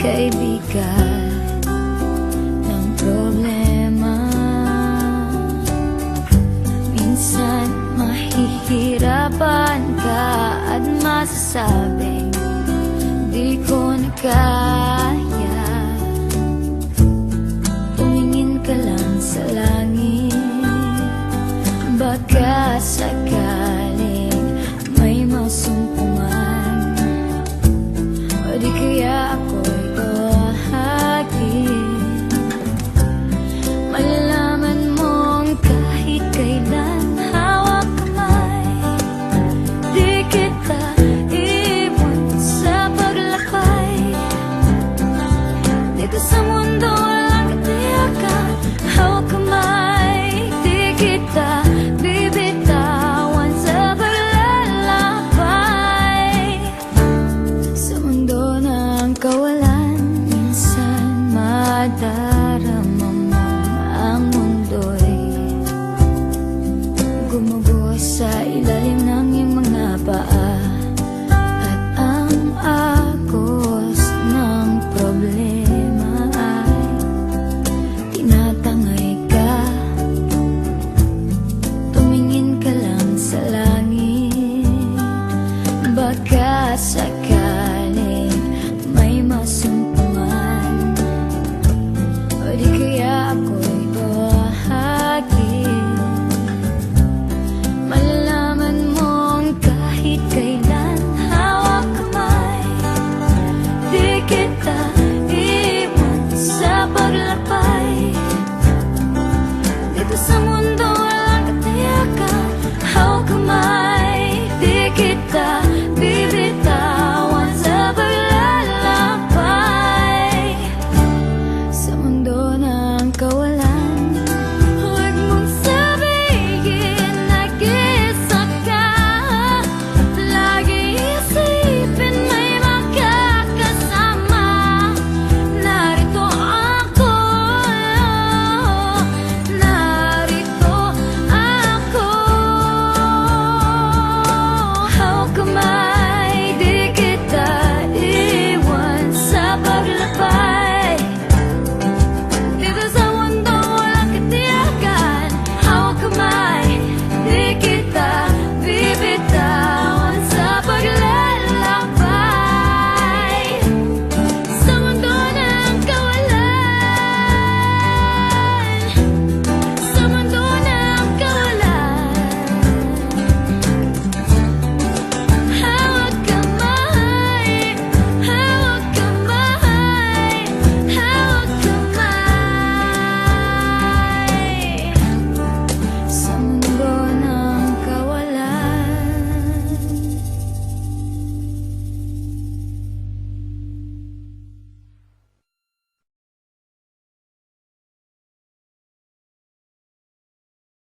kaibigan ng problema. Minsan mahihirapan ka at masasabing di ko na kaya. Tumingin ka lang sa langit, baka sakaling may masumpungan, o di kaya ako'y bahagi. Malalaman mong kahit kailan hawak kamay, di kita iwan sa paglakay. Dito sa mundo walang katiyakan, hawak kamay, di kita bibitawan sa paglalakbay. Sa mundo ng kawalan, minsan madarama mo ang mundo'y gumuguho sa ilalim ng iyong mga paa, at ang agos ng problema ay tinatangay ka. Tumingin ka lang sa langit, baka sakaling may masumpungan,